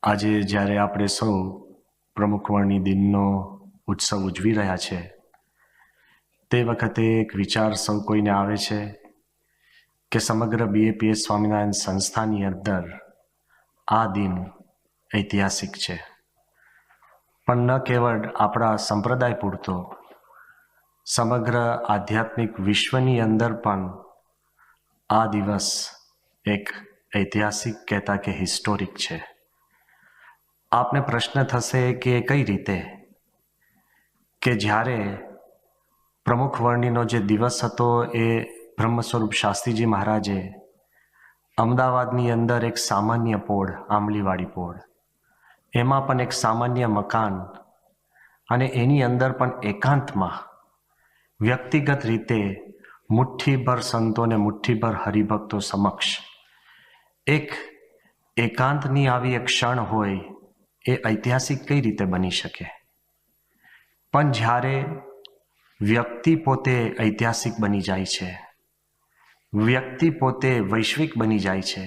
આજે જ્યારે આપણે સૌ પ્રમુખવર્ણી દિનનો ઉત્સવ ઉજવી રહ્યા છે, તે વખતે એક વિચાર સૌ કોઈને આવે છે કે સમગ્ર BAPS સ્વામિનારાયણ સંસ્થાની અંદર આ દિન ઐતિહાસિક છે. પણ ન કેવળ આપણા સંપ્રદાય પૂરતો, સમગ્ર આધ્યાત્મિક વિશ્વની અંદર પણ આ દિવસ એક ઐતિહાસિક કહેતા કે હિસ્ટોરિક છે. આપને પ્રશ્ન થશે કે કઈ રીતે, કે જ્યારે પ્રમુખ વર્ણીનો જે દિવસ હતો એ બ્રહ્મ સ્વરૂપ શાસ્ત્રીજી મહારાજે અમદાવાદની અંદર એક સામાન્ય પોળ, આંબલીવાળી પોળ, એમાં પણ એક સામાન્ય મકાન અને એની અંદર પણ એકાંતમાં વ્યક્તિગત રીતે મુઠ્ઠીભર સંતો અને મુઠ્ઠીભર હરિભક્તો સમક્ષ એક એકાંતની આવી એક ક્ષણ હોય, એ ઐતિહાસિક કઈ રીતે બની શકે? પણ જ્યારે વ્યક્તિ પોતે ઐતિહાસિક બની જાય છે, વ્યક્તિ પોતે વૈશ્વિક બની જાય છે,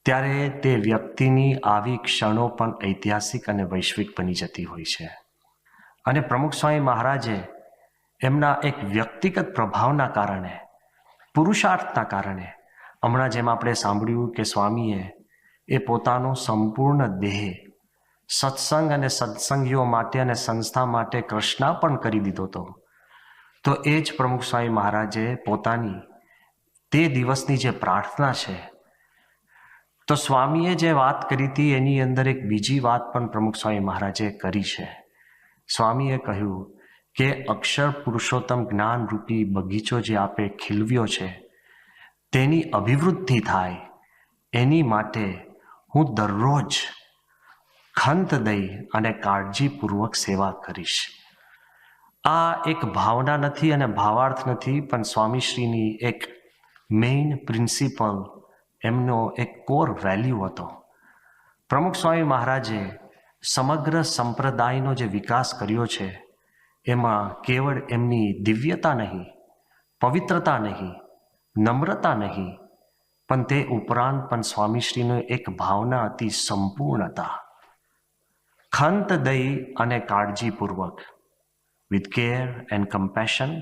ત્યારે તે વ્યક્તિની આવી ક્ષણો પણ ઐતિહાસિક અને વૈશ્વિક બની જતી હોય છે. અને પ્રમુખ સ્વામી મહારાજે એમના એક વ્યક્તિગત પ્રભાવના કારણે, પુરુષાર્થના કારણે, હમણાં જેમ આપણે સાંભળ્યું કે સ્વામીએ એ પોતાનો સંપૂર્ણ દેહ સત્સંગ અને સત્સંગીઓ માટે અને સંસ્થા માટે કૃષ્ણાર્પણ કરી દીધો હતો, તો એ જ પ્રમુખ સ્વામી મહારાજે પોતાની તે દિવસની જે પ્રાર્થના છે, તો સ્વામીએ જે વાત કરી હતી એની અંદર એક બીજી વાત પણ પ્રમુખ સ્વામી મહારાજે કરી છે. સ્વામીએ કહ્યું કે અક્ષર પુરુષોત્તમ જ્ઞાનરૂપી બગીચો જે આપે ખીલવ્યો છે, તેની અભિવૃદ્ધિ થાય એની માટે હું દરરોજ ખંત દઈ અને કાળજીપૂર્વક સેવા કરીશ. આ એક ભાવના નથી અને ભાવાર્થ નથી, પણ સ્વામીશ્રીની એક મેઇન પ્રિન્સિપલ, એમનો એક કોર વેલ્યુ હતો. પ્રમુખ સ્વામી મહારાજે સમગ્ર સંપ્રદાયનો જે વિકાસ કર્યો છે, એમાં કેવળ એમની દિવ્યતા નહીં, પવિત્રતા નહીં, નમ્રતા નહીં, પણ તે ઉપરાંત પણ સ્વામીશ્રીની એક ભાવના હતી, સંપૂર્ણતા. ખંત દઈ અને કાળજીપૂર્વક, with care and compassion,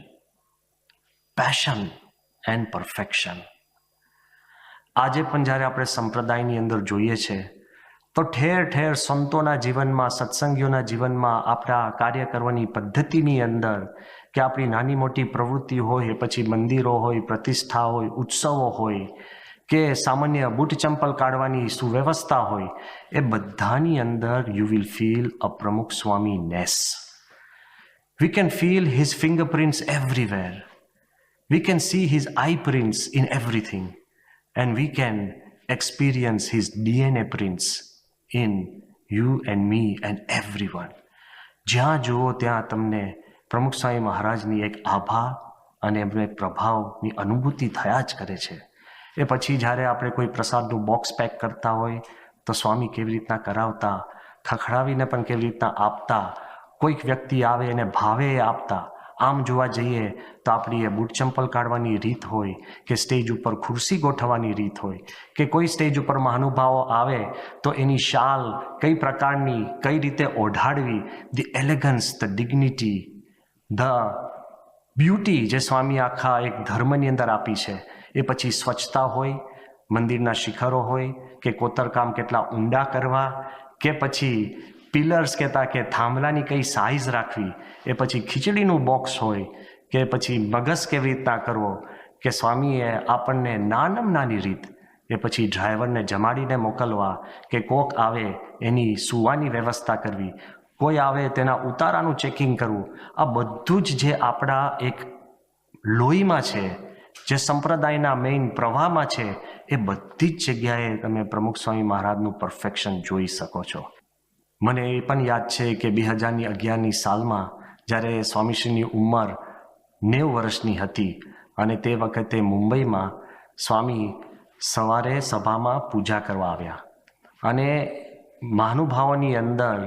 passion and perfection. આજે પણ જ્યારે આપણે સંપ્રદાયની અંદર જોઈએ છે, તો ઠેર ઠેર સંતોના જીવનમાં, સત્સંગીઓના જીવનમાં, આપણા કાર્ય કરવાની પદ્ધતિની અંદર, કે આપણી નાની મોટી પ્રવૃત્તિ હોય, પછી મંદિરો હોય, પ્રતિષ્ઠા હોય, ઉત્સવો હોય, કે સામાન્ય બૂટ ચંપલ કાઢવાની સુવ્યવસ્થા હોય, એ બધાની અંદર યુ વિલ ફીલ અ પ્રમુખ સ્વામીનેસ. We can feel his fingerprints everywhere. We can see his eye prints in everything. And we can experience his DNA prints in you and me and everyone. જ્યાં જુઓ ત્યાં તમને પ્રમુખ સ્વામી મહારાજની એક આભા અને એમનો એક પ્રભાવની અનુભૂતિ થયા જ કરે છે. એ પછી જ્યારે આપણે કોઈ પ્રસાદનું બોક્સ પેક કરતા હોય, તો સ્વામી કેવી રીતના કરાવતા, ખખડાવીને પણ કેવી રીતના આપતા, કોઈક વ્યક્તિ આવે અને ભાવે આપતા. આમ જોવા જઈએ તો આપણી એ બૂટ ચંપલ કાઢવાની રીત હોય, કે સ્ટેજ ઉપર ખુરશી ગોઠવવાની રીત હોય, કે કોઈ સ્ટેજ ઉપર મહાનુભાવો આવે તો એની શાલ કઈ પ્રકારની, કઈ રીતે ઓઢાડવી, the elegance, the dignity, the beauty જે સ્વામી આખા એક ધર્મની અંદર આપી છે. એ પછી સ્વચ્છતા હોય, મંદિરના શિખરો હોય, કે કોતરકામ કેટલા ઊંડા કરવા, કે પછી પિલર્સ કહેતા કે થાંભલાની કઈ સાઇઝ રાખવી, એ પછી ખીચડીનું બોક્સ હોય, કે પછી મગસ કેવી રીતના કરવો, કે સ્વામીએ આપણને નાનામાં નાની રીત, એ પછી ડ્રાઈવરને જમાડીને મોકલવા, કે કોક આવે એની સુવાની વ્યવસ્થા કરવી, કોઈ આવે તેના ઉતારાનું ચેકિંગ કરવું. આ બધું જ જે આપણા એક લોહીમાં છે, જે સંપ્રદાયના મેઇન પ્રવાહમાં છે, એ બધી જ જગ્યાએ તમે પ્રમુખ સ્વામી મહારાજનું પરફેક્શન જોઈ શકો છો. મને એ પણ યાદ છે કે 2011ની સાલમાં જ્યારે સ્વામીશ્રીની ઉંમર 90 વર્ષની હતી, અને તે વખતે મુંબઈમાં સ્વામી સવારે સભામાં પૂજા કરવા આવ્યા, અને મહાનુભાવોની અંદર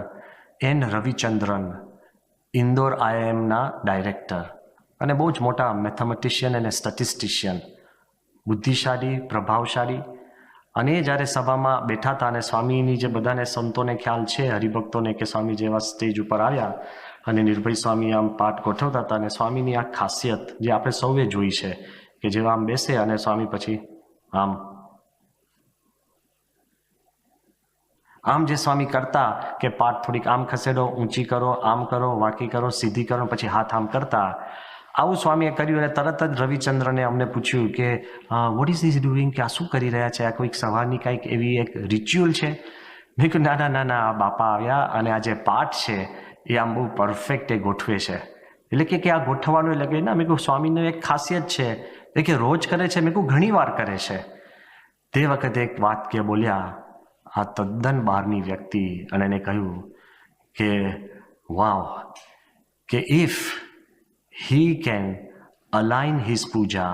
એન રવિચંદ્રન, ઇન્દોર IIMના ડાયરેક્ટર, અને બહુ જ મોટા મેથેમેટિશિયન અને સ્ટેટિસ્ટિશિયન, બુદ્ધિશાળી, પ્રભાવશાળી, અને જ્યારે સભામાં બેઠા હતા અને સ્વામીની જે બધાને સંતોને ખ્યાલ છે, હરિભક્તોને, કે સ્વામી જેવા સ્ટેજ ઉપર આવ્યા અને નિર્ભય સ્વામી આમ પાઠ ગોઠવતા હતા, અને સ્વામીની આ ખાસિયત જે આપણે સૌએ જોઈ છે કે જેવા આમ બેસે અને સ્વામી પછી આમ જે સ્વામી કરતા કે પાઠ થોડીક આમ ખસેડો, ઊંચી કરો, આમ કરો, વાંકી કરો, સીધી કરો, પછી હાથ આમ કરતા, આવું સ્વામીએ કર્યું. અને તરત જ રવિચંદ્રને અમને પૂછ્યું કે વોટ ઇઝ ધીસ ડુઇંગ, કે આ શું કરી રહ્યા છે, આ કોઈક સવારની કાંઈક એવી એક રિચ્યુઅલ છે? મેં કહ્યું ના, બાપા આવ્યા અને આ જે પાઠ છે એ આમ બહુ પરફેક્ટ એ ગોઠવે છે. એટલે કે આ ગોઠવવાનું એટલે કે ના, મેં કહ્યું સ્વામીનું એક ખાસિયત છે એ કે રોજ કરે છે, મેં કહ્યું ઘણી વાર કરે છે. તે વખતે એક વાત કે બોલ્યા આ તદ્દન બહારની વ્યક્તિ, અને એને કહ્યું કે વાવ, કે if he can align his puja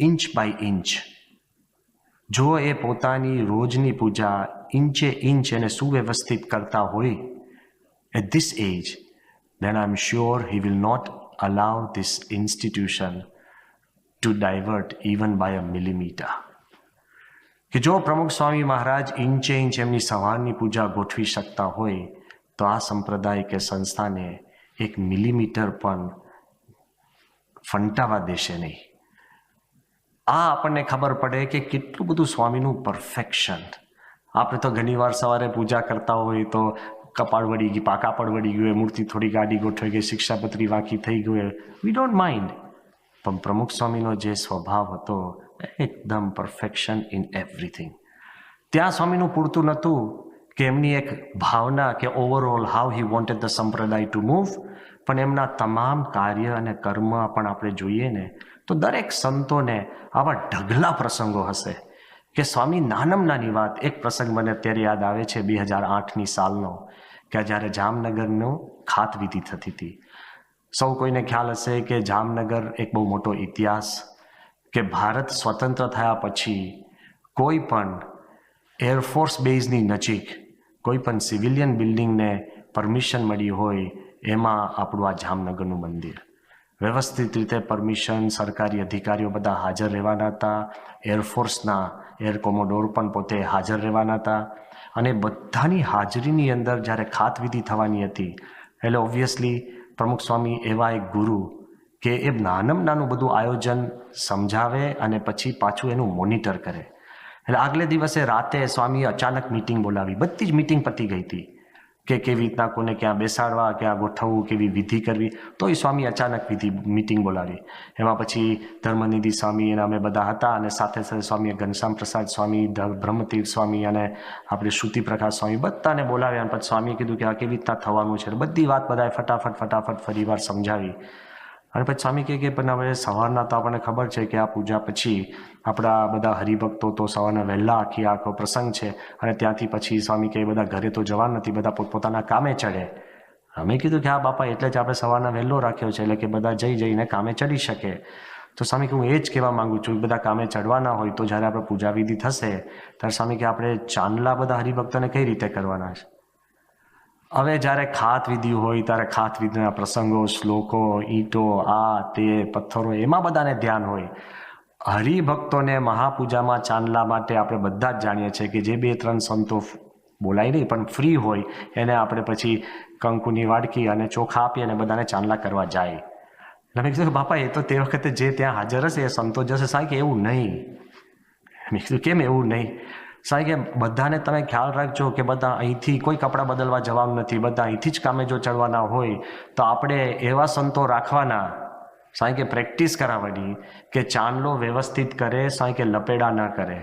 inch by inch, જો એ પોતાની રોજની પૂજા ઇંચે ઇંચ એને સુવ્યવસ્થિત કરતા હોય at this age, then I'm sure he will not allow this institution to divert even by a millimeter. કે જો પ્રમુખ સ્વામી મહારાજ ઇંચે ઇંચ એમની સવારની પૂજા ગોઠવી શકતા હોય તો આ સંપ્રદાય કે સંસ્થાને એક મિલીમીટર પણ ફંટાવા દેશે નહીં. આ આપણને ખબર પડે કે કેટલું બધું સ્વામીનું પરફેક્શન. આપણે તો ઘણીવાર સવારે પૂજા કરતા હોય તો કપાળ વળી ગઈ, કાપડ વળી ગયું, મૂર્તિ થોડી ગાડી ગોઠવાઈ ગઈ, શિક્ષાપત્રી વાંકી થઈ ગઈ, વી ડોન્ટ માઇન્ડ. પણ પ્રમુખ સ્વામીનો જે સ્વભાવ હતો એકદમ પરફેક્શન ઇન એવરીથિંગ. ત્યાં સ્વામીનું પૂરતું નહોતું કે એમની એક ભાવના કે overall how he wanted the સંપ્રદાય ટુ મૂવ, પણ એમના તમામ કાર્ય અને કર્મ પણ આપણે જોઈએ ને તો દરેક સંતોને આવા ઢગલા પ્રસંગો હશે કે સ્વામી નાનામાં નાની વાત. એક પ્રસંગ મને અત્યારે યાદ આવે છે 2008ની સાલનો, કે જ્યારે જામનગરનો ખાતવિધિ થતી હતી. સૌ કોઈને ખ્યાલ હશે કે જામનગર એક બહુ મોટો ઇતિહાસ, કે ભારત સ્વતંત્ર થયા પછી કોઈ પણ એરફોર્સ બેઝની નજીક કોઈ પણ સિવિલિયન બિલ્ડિંગને પરમિશન મળી હોય એમાં આપણું આ જામનગરનું મંદિર. વ્યવસ્થિત રીતે પરમિશન, સરકારી અધિકારીઓ બધા હાજર રહેવાના હતા, એરફોર્સના એર કોમોડોર પણ પોતે હાજર રહેવાના હતા. અને બધાની હાજરીની અંદર જ્યારે ખાતવિધિ થવાની હતી એટલે ઓબ્વિયસલી પ્રમુખ સ્વામી એવા એક ગુરુ કે એ નાનામાં નાનું બધું આયોજન સમજાવે અને પછી પાછું એનું મોનિટર કરે. એટલે આગલે દિવસે રાતે સ્વામીએ અચાનક મિટિંગ બોલાવી. બધી જ મિટિંગ પતી ગઈ હતી કે કેવી રીતના કોને ક્યાં બેસાડવા, ક્યાં ગોઠવવું, કેવી વિધિ કરવી. તો એ સ્વામી અચાનક મિટિંગ બોલાવી. એમાં પછી ધર્મનિધિ સ્વામી અને અમે બધા હતા, અને સાથે સાથે સ્વામી ઘનશ્યામ પ્રસાદ સ્વામી, બ્રહ્મતીર્થ સ્વામી અને આપણે શ્રુતિ પ્રકાશ સ્વામી બધાને બોલાવ્યા. અને પછી સ્વામીએ કીધું કે આ કેવી રીતના થવાનું છે. બધી વાત બધાએ ફટાફટ ફરીવાર સમજાવી. અને પછી સ્વામી કહે કે પણ હવે સવારના તો આપણને ખબર છે કે આ પૂજા પછી આપણા બધા હરિભક્તો તો સવારના વહેલા આખો પ્રસંગ છે, અને ત્યાંથી પછી સ્વામી કહે બધા ઘરે તો જવા નથી, બધા પોતપોતાના કામે ચડે. અમે કીધું કે હા બાપા, એટલે જ આપણે સવારના વહેલો રાખ્યો છે, એટલે કે બધા જઈને કામે ચડી શકે. તો સ્વામી કે હું એ જ કહેવા માગું છું, બધા કામે ચડવાના હોય તો જ્યારે આપણે પૂજા વિધિ થશે ત્યારે સ્વામી કે આપણે ચાંદલા બધા હરિભક્તોને કઈ રીતે કરવાના છે. હવે જ્યારે ખાત વિધિ હોય ત્યારે ખાત વિધિના પ્રસંગો, શ્લોકો, ઈંટો, આ તે પથ્થરો, એમાં બધાને ધ્યાન હોય. હરિભક્તોને મહાપૂજામાં ચાંદલા માટે આપણે બધા જ જાણીએ છીએ કે જે 2-3 સંતો બોલાય નહીં પણ ફ્રી હોય એને આપણે પછી કંકુની વાડકી અને ચોખા આપી અને બધાને ચાંદલા કરવા જાય. એટલે મેં કીધું બાપા, એ તો તે વખતે જે ત્યાં હાજર હશે એ સંતો જશે. સાહેબ કે એવું નહીં. મેં કીધું કેમ એવું નહીં? સાહેબ કે બધાને તમે ખ્યાલ રાખજો કે બધા અહીંથી કોઈ કપડાં બદલવા જવાનું નથી, બધા અહીંથી જ કામે જો ચડવાના હોય તો આપણે એવા સંતો રાખવાના સાહેબ કે પ્રેક્ટિસ કરાવવાની કે ચાંદલો વ્યવસ્થિત કરે, સાહેબ કે લપેડા ના કરે,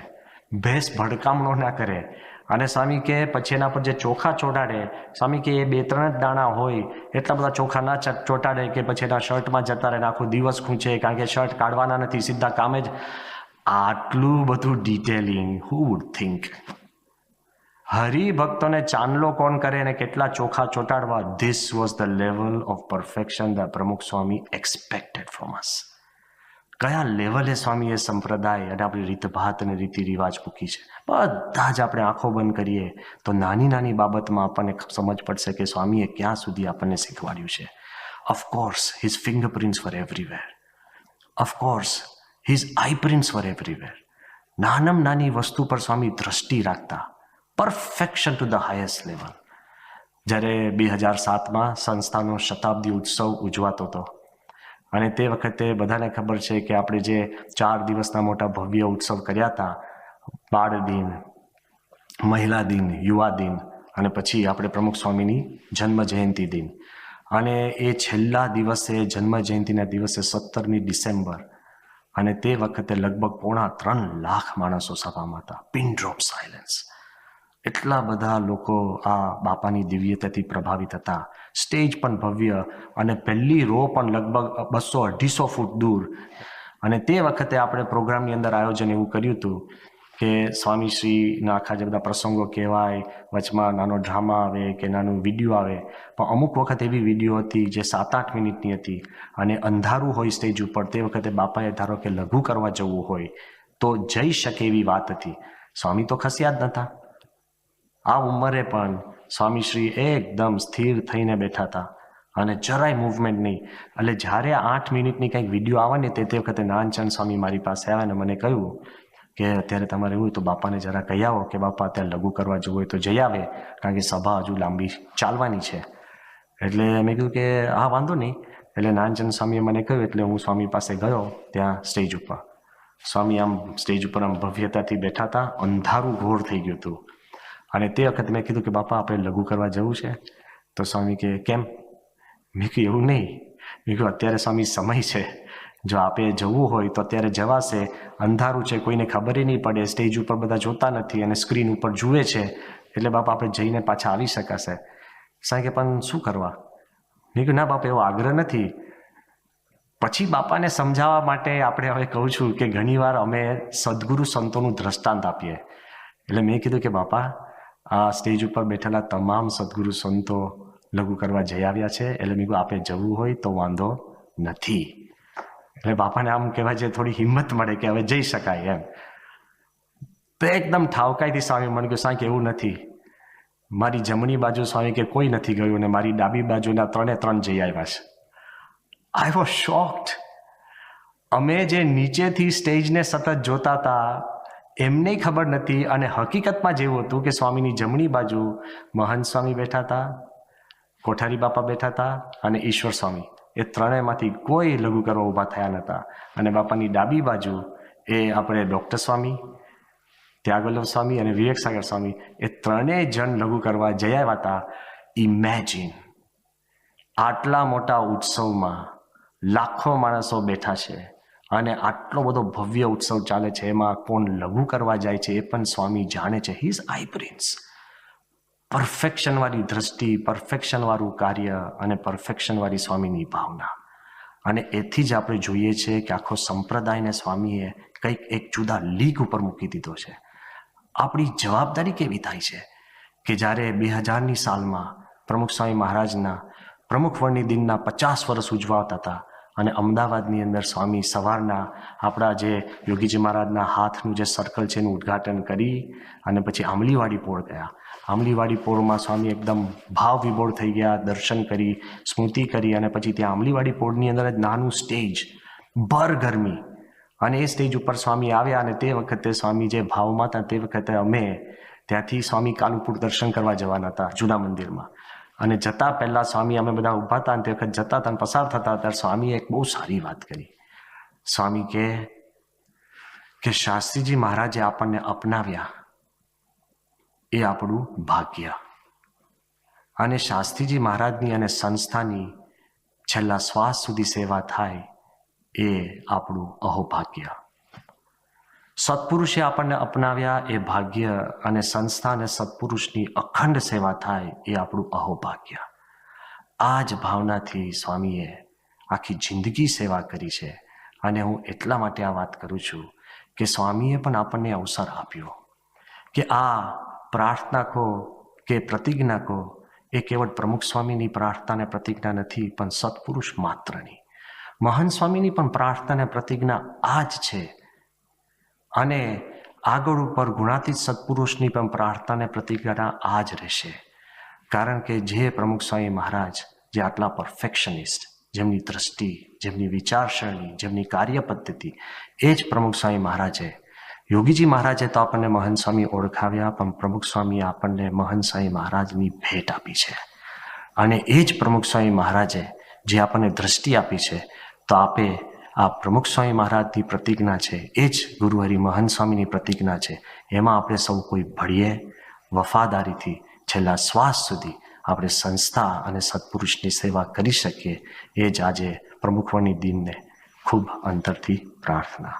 ભેંસ ભડકામણો ના કરે. અને સ્વામી કે પછી એના પર જે ચોખા ચોટાડે, સ્વામી કે એ 2-3 જ દાણા હોય એટલા બધા ચોખા ના ચોટાડે કે પછી એના શર્ટમાં જતા રહે, આખો દિવસ ખૂંચે, કારણ કે શર્ટ કાઢવાના નથી, સીધા કામે જ. આટલું બધું ડિટેલિંગ, હુ વુડ થિંક? હરિભક્તોને ચાંદલો કોણ કરે અને કેટલા ચોખા ચોટાડવા, this was the level of perfection the Pramukh Swami expected from અસ. કયા લેવલે સ્વામીએ સંપ્રદાય અને આપણી રીતભાત અને રીતિ રિવાજ મૂકી છે. બધા જ આપણે આંખો બંધ કરીએ તો નાની નાની બાબતમાં આપણને સમજ પડશે કે સ્વામીએ ક્યાં સુધી આપણને શીખવાડ્યું છે. ઓફકોર્સ હિઝ ફિંગરપ્રિન્ટ્સ વર એવરીવેર. ઓફકોર્સ હિઝ આઈપ્રિન્ટ્સ વર એવરીવેર. નાનામાં નાની વસ્તુ પર સ્વામી દ્રષ્ટિ રાખતા, perfection to the highest level. જ્યારે 2007માં સંસ્થાનો શતાબ્દી ઉત્સવ ઉજવાતો હતો અને તે વખતે બધાને ખબર છે કે આપણે જે 4 દિવસના મોટા ભવ્ય ઉત્સવ કર્યા હતા, બાળ દિન, મહિલા દિન, યુવા દિન અને પછી આપણે પ્રમુખ સ્વામીની જન્મ જયંતિ દિન. અને એ છેલ્લા દિવસે, જન્મ જયંતિના દિવસે 17મી ડિસેમ્બર, અને તે વખતે લગભગ 3.25 લાખ માણસો સભામાં હતા. Pin drop silence. એટલા બધા લોકો આ બાપાની દિવ્યતાથી પ્રભાવિત હતા. સ્ટેજ પણ ભવ્ય અને પહેલી રો પણ લગભગ 200-250 ફૂટ દૂર. અને તે વખતે આપણે પ્રોગ્રામની અંદર આયોજન એવું કર્યું હતું કે સ્વામીશ્રીના આખા જે બધા પ્રસંગો કહેવાય, વચમાં નાનો ડ્રામા આવે કે નાનું વિડીયો આવે, પણ અમુક વખત એવી વિડીયો હતી જે 7-8 મિનિટની હતી અને અંધારું હોય સ્ટેજ ઉપર. તે વખતે બાપાએ ધારો કે લઘુ કરવા જવું હોય તો જઈ શકે એવી વાત હતી. સ્વામી તો ખસ્યા જ નહોતા. આ ઉંમરે પણ સ્વામીશ્રી એકદમ સ્થિર થઈને બેઠા હતા અને જરાય મૂવમેન્ટ નહીં. એટલે જ્યારે 8 મિનિટની કંઈક વિડીયો આવે ને તે વખતે નાનચંદ સ્વામી મારી પાસે આવ્યા અને મને કહ્યું કે અત્યારે તમારે એવું હોય તો બાપાને જરા કહી આવો કે બાપા અત્યારે લઘુ કરવા જવું હોય તો જઈ આવે, કારણ કે સભા હજુ લાંબી ચાલવાની છે. એટલે મેં કીધું કે હા વાંધો નહીં. એટલે નાનચંદ સ્વામીએ મને કહ્યું એટલે હું સ્વામી પાસે ગયો ત્યાં સ્ટેજ ઉપર. સ્વામી આમ સ્ટેજ ઉપર આમ ભવ્યતાથી બેઠા હતા, અંધારું ઘોર થઈ ગયું હતું. અને તે વખતે મેં કીધું કે બાપા આપણે લઘુ કરવા જવું છે. તો સ્વામી કે કેમ? મેં કહ્યું એવું નહીં. મેં કહ્યું અત્યારે સ્વામી સમય છે, જો આપે જવું હોય તો અત્યારે જવાશે. અંધારું છે, કોઈને ખબર નહીં પડે, સ્ટેજ ઉપર બધા જોતા નથી અને સ્ક્રીન ઉપર જુએ છે, એટલે બાપા આપણે જઈને પાછા આવી શકાશે. સાહેબ કે પણ શું કરવા? મેં કહ્યું ના બાપા એવો આગ્રહ નથી. પછી બાપાને સમજાવવા માટે આપણે હવે કહું છું કે ઘણીવાર અમે સદગુરુ સંતોનું દ્રષ્ટાંત આપીએ. એટલે મેં કીધું કે બાપા આ સ્ટેજ ઉપર બેઠેલા તમામ સદગુરુ સંતો લઘુ કરવા જઈ આવ્યા છે, એટલે મેં કહ્યું આપે જવું હોય તો વાંધો નથી. એટલે બાપાને આમ કહેવાય છે થોડી હિંમત મળે કે હવે જઈ શકાય એમ. તો એકદમ ઠાવકાઈથી સ્વામી મને કહ્યું સાહેબ એવું નથી. મારી જમણી બાજુ સ્વામી કે કોઈ નથી ગયું અને મારી ડાબી બાજુના 3 જઈ આવ્યા છે. I was shocked. અમે જે નીચેથી સ્ટેજને સતત જોતા હતા એમને ખબર નથી, અને હકીકતમાં જેવું હતું કે સ્વામીની જમણી બાજુ મહંત સ્વામી બેઠા હતા, કોઠારી બાપા બેઠા હતા અને ઈશ્વર સ્વામી. એ ત્રણેયમાંથી કોઈ લઘુ કરવા ઊભા થયા નહોતા. અને બાપાની ડાબી બાજુ એ આપણે ડૉક્ટર સ્વામી, ત્યાગવલ્લભ સ્વામી અને વિવેક સાગર સ્વામી, એ ત્રણેય જણ લઘુ કરવા જઈ આવ્યા હતા. ઇમેજિન, આટલા મોટા ઉત્સવમાં લાખો માણસો બેઠા છે અને આટલો બધો ભવ્ય ઉત્સવ ચાલે છે, એમાં કોણ લઘુ કરવા જાય છે એ પણ સ્વામી જાણે છે. He is I prince. પરફેક્શનવાળી દ્રષ્ટિ, પરફેક્શનવાળું કાર્ય અને પરફેક્શનવાળી સ્વામીની ભાવના. અને એથી જ આપણે જોઈએ છીએ કે આખો સંપ્રદાયને સ્વામીએ કંઈક એક જુદા લીગ ઉપર મૂકી દીધો છે. આપણી જવાબદારી કેવી થાય છે કે જ્યારે 2000ની સાલમાં પ્રમુખ સ્વામી મહારાજના પ્રમુખ વર્ણિ દિનના 50 વર્ષ ઉજવાતા હતા અને અમદાવાદની અંદર સ્વામી સવારના આપણા જે યોગીજી મહારાજના હાથનું જે સર્કલ છે એનું ઉદ્ઘાટન કરી અને પછી આંબલીવાડી પોળ ગયા. આંબલીવાડી પોળમાં સ્વામી એકદમ ભાવ વિભોર થઈ ગયા, દર્શન કરી, સ્મૃતિ કરી અને પછી ત્યાં આંબલીવાડી પોળની અંદર જ નાનું સ્ટેજ, ભર ગરમી, અને એ સ્ટેજ ઉપર સ્વામી આવ્યા. અને તે વખતે સ્વામી જે ભાવમાં હતા તે વખતે અમે ત્યાંથી સ્વામી કાલુપુર દર્શન કરવા જવાના હતા જૂના મંદિરમાં. અને જતા પહેલા સ્વામી અમે બધા ઊભા હતા અને તે વખત જતા હતા અને પસાર થતા ત્યારે સ્વામીએ એક બહુ સારી વાત કરી. સ્વામી કે શાસ્ત્રીજી મહારાજે આપણને અપનાવ્યા એ આપણું ભાગ્ય, અને શાસ્ત્રીજી મહારાજની અને સંસ્થાની છેલ્લા શ્વાસ સુધી સેવા થાય એ આપણું અહોભાગ્ય. સત્પુરુષે આપણને અપનાવ્યા એ ભાગ્ય, અને સંસ્થા અને સત્પુરુષની અખંડ સેવા થાય એ આપણું અહોભાગ્ય. આ જ ભાવનાથી સ્વામીએ આખી જિંદગી સેવા કરી છે. અને હું એટલા માટે આ વાત કરું છું કે સ્વામીએ પણ આપણને અવસર આપ્યો કે આ પ્રાર્થના કહો કે પ્રતિજ્ઞા કહો એ કેવળ પ્રમુખ સ્વામીની પ્રાર્થના અને પ્રતિજ્ઞા નથી, પણ સત્પુરુષ માત્રની. મહંત સ્વામીની પણ પ્રાર્થના અને પ્રતિજ્ઞા આ જ છે. અને આગળ ઉપર ગુણાતીત સત્પુરુષની પણ પ્રાર્થના અને પ્રતિજ્ઞા આ જ રહેશે. કારણ કે જે પ્રમુખ સ્વામી મહારાજ જે આટલા પરફેક્શનિસ્ટ, જેમની દ્રષ્ટિ, જેમની વિચારસરણી, જેમની કાર્ય પદ્ધતિ, એ જ પ્રમુખ સ્વામી મહારાજે યોગીજી મહારાજે તો આપણને મહંત સ્વામી ઓળખાવ્યા, પણ પ્રમુખ સ્વામીએ આપણને મહંત સ્વામી મહારાજની ભેટ આપી છે. અને એ જ પ્રમુખ સ્વામી મહારાજે જે આપણને દ્રષ્ટિ આપી છે, તો આપે આ પ્રમુખ સ્વામી મહારાજની પ્રતિજ્ઞા છે, એ જ ગુરુહરિ મહંત સ્વામીની પ્રતિજ્ઞા છે. એમાં આપણે સૌ કોઈ ભળીએ, વફાદારીથી છેલ્લા શ્વાસ સુધી આપણે સંસ્થા અને સત્પુરુષની સેવા કરી શકીએ. એ જ આજે પ્રમુખવરની દિનને ખૂબ અંતરથી પ્રાર્થના.